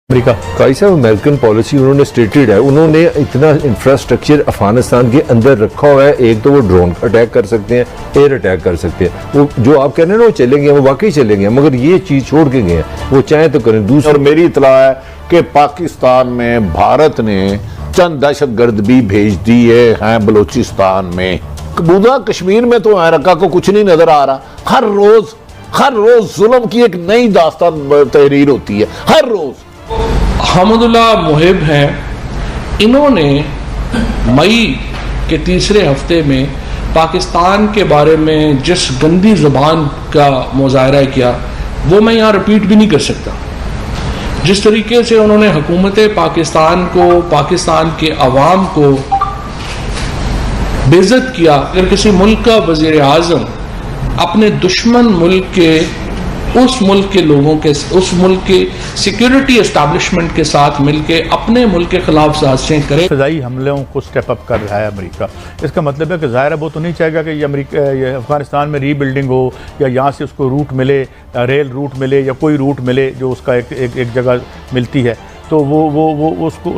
America काई साहब American policy उन्होंने स्टेटेड है, उन्होंने इतना इंफ्रास्ट्रक्चर अफगानिस्तान के अंदर रखा हुआ है। एक तो वो ड्रोन अटैक कर सकते हैं, एयर अटैक कर सकते हैं, वो जो आप कह रहे हैं ना वो चलेंगे, वो वाकई चलेंगे, मगर ये चीज छोड़ के गए हैं, वो चाहे तो करें। दूसरा, और मेरी इतला है कि पाकिस्तान में भारत ने चंद दहशतगर्द भी भेज दिए हैं बलूचिस्तान में। कबूदा कश्मीर में तो अमेरिका को कुछ नहीं नजर आ रहा। हर रोज जुल्म की एक नई दास्तान तहरीर होती है, हर रोज। हमदुल्ला मुहिब हैं, इन्होंने मई के तीसरे हफ्ते में पाकिस्तान के बारे में जिस गंदी ज़ुबान का मुज़ाहरा किया वो मैं यहाँ रिपीट भी नहीं कर सकता। जिस तरीके से उन्होंने हुकूमत पाकिस्तान को, पाकिस्तान के अवाम को बेइज्जत किया। अगर किसी मुल्क का वज़ीर आज़म अपने दुश्मन मुल्क के, उस मुल्क के लोगों के, उस मुल्क के सिक्योरिटी एस्टैब्लिशमेंट के साथ मिलकर अपने मुल्क के खिलाफ साजिशें करे, फ़िज़ाई हमलों को स्टेप अप कर रहा है अमेरिका। इसका मतलब है कि ज़ाहिर है वो तो नहीं चाहेगा कि ये अफगानिस्तान में रीबिल्डिंग हो या यहाँ से उसको रूट मिले, रेल रूट मिले या कोई रूट मिले जो उसका एक जगह मिलती है, तो वो उसको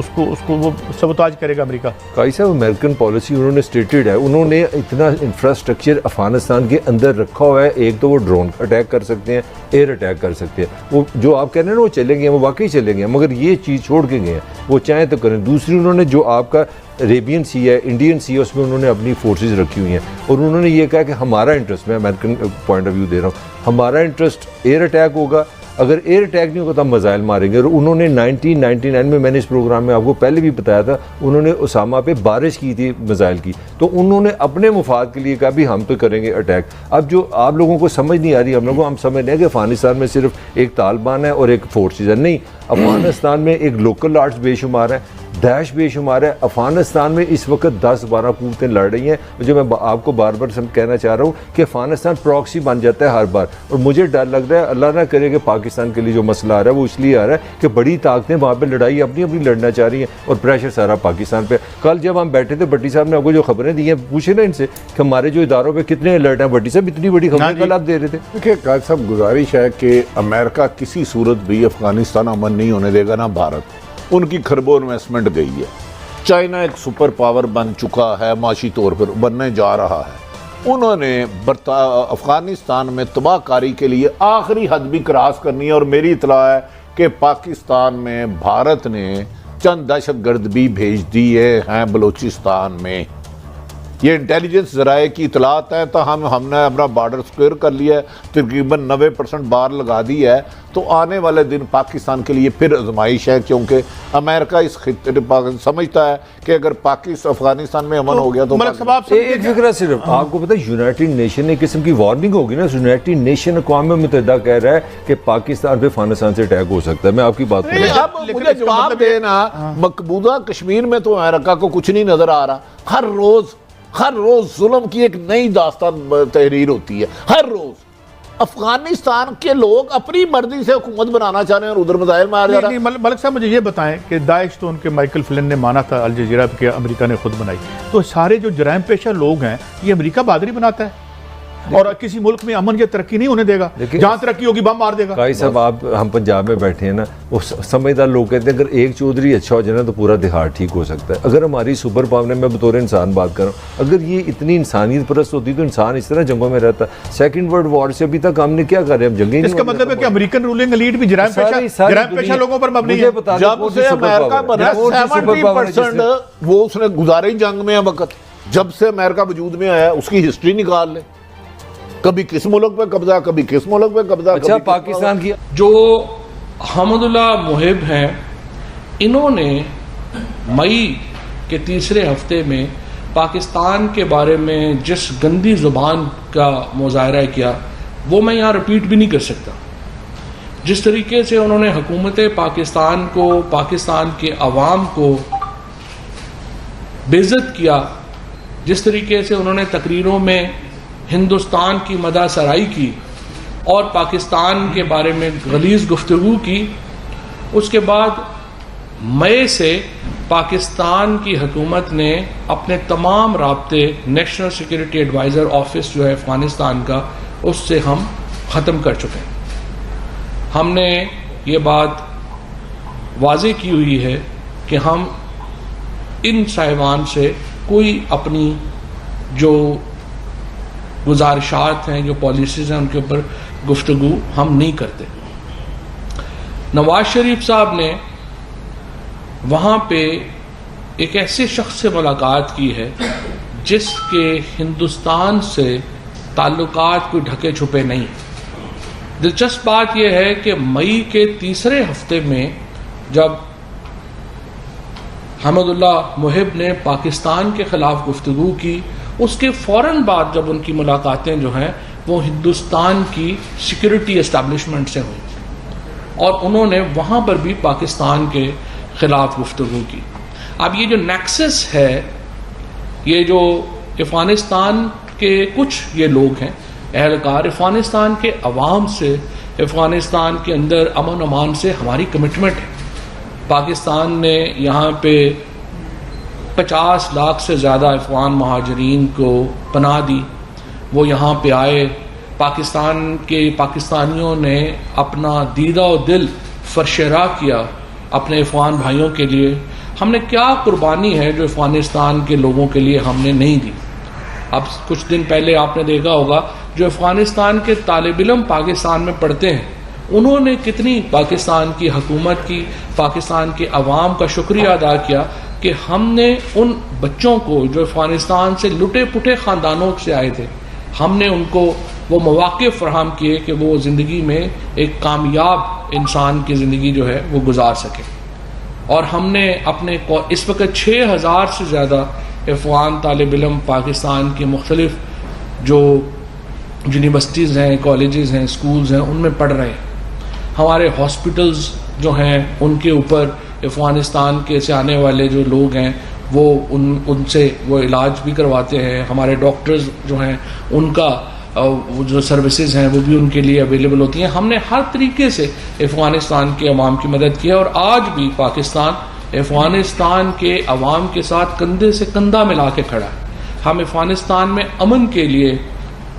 वो सबोताज करेगा अमेरिका। काई साहब अमेरिकन पॉलिसी उन्होंने स्टेटेड है, उन्होंने इतना इंफ्रास्ट्रक्चर अफगानिस्तान के अंदर रखा हुआ है। एक तो वो ड्रोन अटैक कर सकते हैं, एयर अटैक कर सकते हैं, वो जो आप कह रहे हैं ना वो चलेंगे, वो वाकई चलेंगे, मगर ये चीज़ छोड़ के गए हैं, वो चाहे तो करें। दूसरी, उन्होंने जो आपका अरेबियन सी है, इंडियन सी है, उसमें उन्होंने अपनी फोर्सेस रखी हुई हैं और उन्होंने ये कहा कि हमारा इंटरेस्ट, मैं अमेरिकन पॉइंट ऑफ व्यू दे रहा हूँ, हमारा इंटरेस्ट एयर अटैक होगा। अगर एयर अटैक नहीं होगा तो हम मिसाइल मारेंगे। और उन्होंने 1999 में, मैंने इस प्रोग्राम में आपको पहले भी बताया था, उन्होंने उसामा पे बारिश की थी मिसाइल की, तो उन्होंने अपने मुफाद के लिए कहा भी हम तो करेंगे अटैक। अब जो आप लोगों को समझ नहीं आ रही, हम लोगों को हम समझ रहे हैं कि अफगानिस्तान में सिर्फ एक तालिबान है और एक फोर्सेज है, नहीं, अफगानिस्तान में एक लोकल आर्ट्स बेशुमार है, दाइश बेशुमार है। अफगानिस्तान में इस वक्त 10-12 कुव्वतें लड़ रही हैं, जो मैं आपको बार बार कहना चाह रहा हूँ कि अफगानिस्तान प्रॉक्सी बन जाता है हर बार। और मुझे डर लग रहा है, अल्लाह ना करे कि पाकिस्तान के लिए जो मसला आ रहा है वो इसलिए आ रहा है कि बड़ी ताकतें वहाँ पर लड़ाई अपनी अपनी लड़ना चाह रही हैं और प्रेशर सारा पाकिस्तान पर। कल जब हम बैठे थे, भट्टी साहब ने आपको जो खबरें दी हैं, पूछे ना इनसे कि हमारे जो इदारों पर कितने अलर्ट हैं। भट्टी साहब इतनी बड़ी खबरें कल आप दे रहे थे। देखिए कायद साहब, गुजारिश है कि अमेरिका किसी सूरत भी अफगानिस्तान अमन नहीं होने देगा, ना भारत। उनकी खरबों इन्वेस्टमेंट गई है। चाइना एक सुपर पावर बन चुका है, माशी तौर पर बनने जा रहा है। उन्होंने अफगानिस्तान में तबाहकारी के लिए आखिरी हद भी क्रॉस करनी है। और मेरी इतला है कि पाकिस्तान में भारत ने चंद दहशतगर्द भी भेज दिए हैं बलूचिस्तान में। ये इंटेलिजेंस ज़राए की इतलात है, तो हमने अपना बॉर्डर सिक्योर कर लिया है, तकरीबन 90% बार लगा दी है। तो आने वाले दिन पाकिस्तान के लिए फिर आजमाइश है, क्योंकि अमेरिका इस खित्ते समझता है कि अगर पाकिस्तान अफगानिस्तान में अमन हो गया तो एक फिक्र सिर्फ आपको पता है, यूनाइटेड नेशन ने किस्म की वार्निंग होगी ना। यूनाइटेड नेशन अक़वाम मुत्तहिदा कह रहा है कि पाकिस्तान पे अफगानिस्तान से अटैक हो सकता है। मैं आपकी बात मुझे जवाब देना, मकबूजा कश्मीर में तो अमेरिका को कुछ नहीं नजर आ रहा। हर रोज जुल्म की एक नई दास्तान तहरीर होती है, हर रोज। अफगानिस्तान के लोग अपनी मर्जी से हुकूमत बनाना चाह रहे हैं और उधर मिसाइल मार जा रहा है। मलिक साहब, मुझे ये बताएं कि दाइश तो उनके माइकल फ्लिन ने माना था अल जजीरा के अमेरिका ने खुद बनाई, तो सारे जो जराइम पेशा लोग हैं ये अमेरिका बहादुरी बनाता है और किसी मुल्क में अमन या तरक्की नहीं होने देगा। जहां तरक्की होगी बम मार देगा। काई साहब, आप हम पंजाब में बैठे हैं ना, वो समझदार लोग कहते हैं अगर एक चौधरी अच्छा हो जाए ना तो पूरा दिहाड़ ठीक हो सकता है। अगर हमारी सुपर पावर, मैं बतौर इंसान बात कर रहा हूँ, अगर ये इतनी इंसानियत परस्त होती तो इंसान इस तरह जंगों में रहता। सेकंड वर्ल्ड वॉर से अभी तक हमने क्या कर रहे हैं, हम जंगे। इसका मतलब है कि अमेरिकन रूलिंग एलीट भी जराइम पेशा लोगों पर मबनी है। जब से अमेरिका बना 70% वो उसने गुजारे जंग में वक्त। जब से अमेरिका वजूद में आया उसकी हिस्ट्री निकाल ले, कभी किस मुल्क पे कब्जा, कभी किस मुल्क पे कब्जा। अच्छा, पाकिस्तान की जो हमदुल्ला मुहिब हैं, इन्होंने मई के तीसरे हफ्ते में पाकिस्तान के बारे में जिस गंदी ज़ुबान का मुज़ाहरा किया वो मैं यहाँ रिपीट भी नहीं कर सकता। जिस तरीके से उन्होंने हुकूमत पाकिस्तान को, पाकिस्तान के अवाम को बेइज्जत किया, जिस तरीके से उन्होंने तकरीरों में हिंदुस्तान की मदा सराई की और पाकिस्तान के बारे में गलीज़ गुफ्तगू की, उसके बाद मई से पाकिस्तान की हुकूमत ने अपने तमाम राब्ते नेशनल सिक्योरिटी एडवाइज़र ऑफिस जो है अफ़गानिस्तान का, उससे हम ख़त्म कर चुके हैं। हमने ये बात वाज़ेह की हुई है कि हम इन साहिबान से कोई अपनी जो गुजारिशात हैं, जो पॉलिसीज़ हैं, उनके ऊपर गुफ्तगू हम नहीं करते। नवाज शरीफ साहब ने वहाँ पे एक ऐसे शख्स से मुलाकात की है जिसके हिंदुस्तान से ताल्लुकात कोई ढके छुपे नहीं। दिलचस्प बात यह है कि मई के तीसरे हफ्ते में जब हमदुल्लाह मुहिब ने पाकिस्तान के ख़िलाफ़ गुफ्तगू की, उसके फ़ौरन बाद जब उनकी मुलाकातें जो हैं वो हिंदुस्तान की सिक्योरिटी इस्टेब्लिशमेंट से हुई और उन्होंने वहाँ पर भी पाकिस्तान के ख़िलाफ़ गुफ्तगू की। अब ये जो नेक्सस है, ये जो अफ़गानिस्तान के कुछ ये लोग हैं एहलकार, अफ़गानिस्तान के अवाम से, अफ़गानिस्तान के अंदर अमन अमान से हमारी कमिटमेंट है। पाकिस्तान ने यहाँ पे 50 लाख से ज़्यादा अफ़गान महाजरीन को पनाह दी, वो यहाँ पे आए। पाकिस्तानियों ने अपना दीदा और दिल फरशरा किया अपने अफ़गान भाइयों के लिए। हमने क्या कुर्बानी है जो अफ़गानिस्तान के लोगों के लिए हमने नहीं दी। अब कुछ दिन पहले आपने देखा होगा जो अफ़गानिस्तान के तालिब इल्म पाकिस्तान में पढ़ते हैं, उन्होंने कितनी पाकिस्तान की हुकूमत की, पाकिस्तान के अवाम का शुक्रिया अदा किया कि हमने उन बच्चों को जो अफ़गानिस्तान से लुटे पुटे ख़ानदानों से आए थे, हमने उनको वो मौक़े फ़राहम किए कि वो ज़िंदगी में एक कामयाब इंसान की ज़िंदगी जो है वो गुजार सके। और हमने अपने इस वक्त 6000 से ज़्यादा अफ़गान तालिब इल्म पाकिस्तान के मुख्तलिफ जो यूनिवर्सिटीज़ हैं, कॉलेजेस हैं, स्कूल्स हैं, उनमें पढ़ रहे हैं। हमारे हॉस्पिटल्स जो हैं उनके ऊपर अफ़गानिस्तान के से आने वाले जो लोग हैं वो उनसे वो इलाज भी करवाते हैं। हमारे डॉक्टर्स जो हैं उनका वो जो सर्विसेज हैं वो भी उनके लिए अवेलेबल होती हैं। हमने हर तरीके से अफ़गानिस्तान के अवाम की मदद की है और आज भी पाकिस्तान अफ़गानिस्तान के अवाम के साथ कंधे से कंधा मिला के खड़ा है। हम अफ़गानिस्तान में अमन के लिए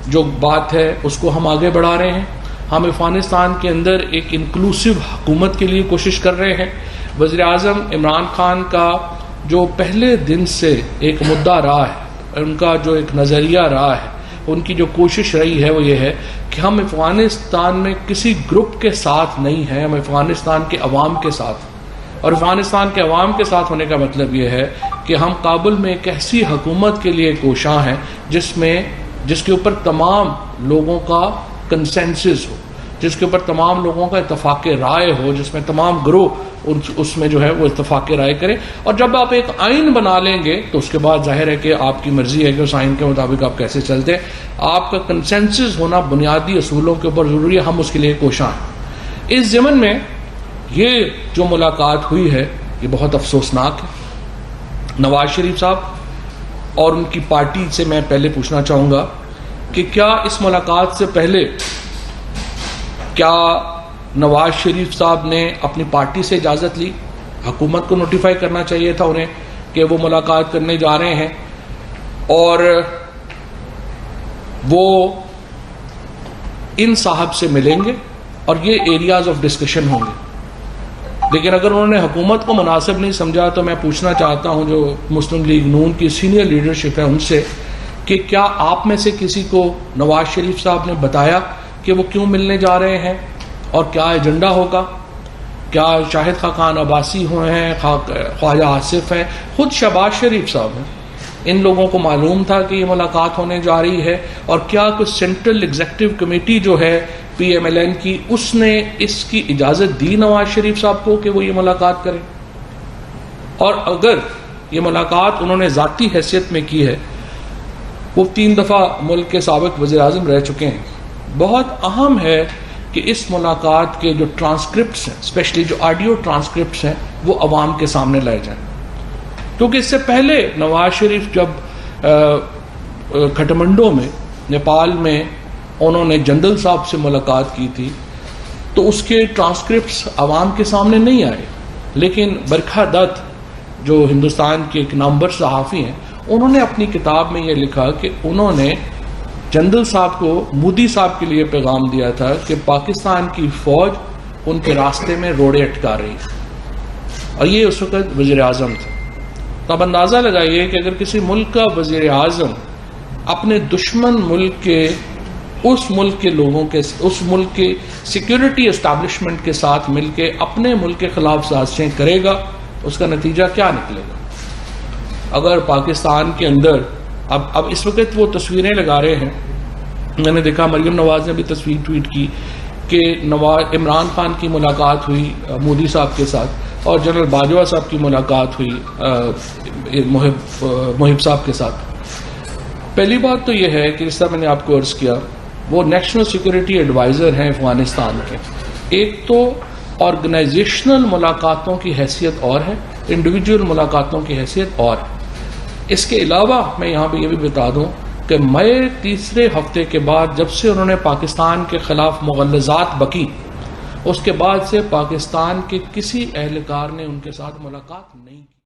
जो बात है उसको हम आगे बढ़ा रहे हैं। हम अफ़गानिस्तान के अंदर एक इंक्लूसिव हुकूमत के लिए कोशिश कर रहे हैं। वज़ीर-ए-आज़म इमरान खान का जो पहले दिन से एक मुद्दा रहा है, उनका जो एक नज़रिया रहा है, उनकी जो कोशिश रही है वो ये है कि हम अफ़गानिस्तान में किसी ग्रुप के साथ नहीं हैं, हम अफ़गानिस्तान के अवाम के साथ। और अफ़गानिस्तान के अवाम के साथ होने का मतलब ये है कि हम काबुल में एक ऐसी हुकूमत के लिए कोशां हैं जिसके ऊपर तमाम लोगों का कंसेंसस हो, जिसके ऊपर तमाम लोगों का इत्तफाक़ राय हो, जिसमें तमाम ग्रोह उसमें जो है वो इत्तफाक़ राय करें। और जब आप एक आइन बना लेंगे तो उसके बाद जाहिर है कि आपकी मर्ज़ी है कि उस आइन के मुताबिक आप कैसे चलते हैं। आपका कंसेंसस होना बुनियादी असूलों के ऊपर ज़रूरी है, हम उसके लिए कोशां हैं। इस ज़मन में ये जो मुलाकात हुई है ये बहुत अफसोसनाक है। नवाज शरीफ साहब और उनकी पार्टी से मैं पहले पूछना चाहूँगा कि क्या इस मुलाकात से पहले क्या नवाज शरीफ साहब ने अपनी पार्टी से इजाज़त ली? हुकूमत को नोटिफाई करना चाहिए था उन्हें कि वो मुलाकात करने जा रहे हैं और वो इन साहब से मिलेंगे और ये एरियाज ऑफ डिस्कशन होंगे। लेकिन अगर उन्होंने हुकूमत को मुनासिब नहीं समझा तो मैं पूछना चाहता हूँ जो मुस्लिम लीग नून की सीनियर लीडरशिप है उनसे कि क्या आप में से किसी को नवाज शरीफ साहब ने बताया कि वो क्यों मिलने जा रहे हैं और क्या एजेंडा होगा? क्या शाहिद खान अब्बासी हुए हैं, ख्वाजा आसिफ हैं, खुद शहबाज शरीफ साहब हैं, इन लोगों को मालूम था कि ये मुलाकात होने जा रही है? और क्या कुछ सेंट्रल एग्जीक्यूटिव कमेटी जो है PMLN की, उसने इसकी इजाज़त दी नवाज शरीफ साहब को कि वो ये मुलाकात करें? और अगर ये मुलाकात उन्होंने ज़ाती हैसियत में की है, वो 3 दफ़ा मुल्क के साबिक़ वज़ीर-ए-आज़म रह चुके हैं, बहुत अहम है कि इस मुलाकात के जो ट्रांसक्रिप्ट्स हैं, स्पेशली जो ऑडियो ट्रांसक्रिप्ट्स हैं, वो अवाम के सामने लाए जाएं। क्योंकि इससे पहले नवाज शरीफ जब काठमांडू में नेपाल में उन्होंने जनरल साहब से मुलाकात की थी तो उसके ट्रांसक्रिप्ट्स अवाम के सामने नहीं आए। लेकिन बरखा दत्त जो हिंदुस्तान के एक नामवर सहाफ़ी हैं, उन्होंने अपनी किताब में ये लिखा कि उन्होंने जनरल साहब को मोदी साहब के लिए पैगाम दिया था कि पाकिस्तान की फ़ौज उनके रास्ते में रोड़े अटका रही है। और ये उस वक़्त वज़ीर-ए-आज़म थे। तो अब अंदाज़ा लगाइए कि अगर किसी मुल्क का वज़ीर-ए-आज़म अपने दुश्मन मुल्क के उस मुल्क के लोगों के उस मुल्क के सिक्योरिटी एस्टैब्लिशमेंट के साथ मिलके अपने मुल्क के ख़िलाफ़ साजिशें करेगा, उसका नतीजा क्या निकलेगा। अगर पाकिस्तान के अंदर अब इस वक्त वो तस्वीरें लगा रहे हैं, मैंने देखा मरियम नवाज़ ने भी तस्वीर ट्वीट की कि इमरान खान की मुलाकात हुई मोदी साहब के साथ और जनरल बाजवा साहब की मुलाकात हुई मुहिब साहब के साथ। पहली बात तो यह है कि जिस तरह मैंने आपको अर्ज़ किया, वो नेशनल सिक्योरिटी एडवाइज़र हैं अफ़गानिस्तान के। एक तो ऑर्गेनाइजेशनल मुलाकातों की हैसियत और है, इंडिविजुअल मुलाकातों की हैसियत और है। इसके अलावा मैं यहाँ पे ये भी बता दूँ कि मई तीसरे हफ्ते के बाद जब से उन्होंने पाकिस्तान के ख़िलाफ़ मुग़ल्लज़ात बकी, उसके बाद से पाकिस्तान के किसी एहलकार ने उनके साथ मुलाकात नहीं की।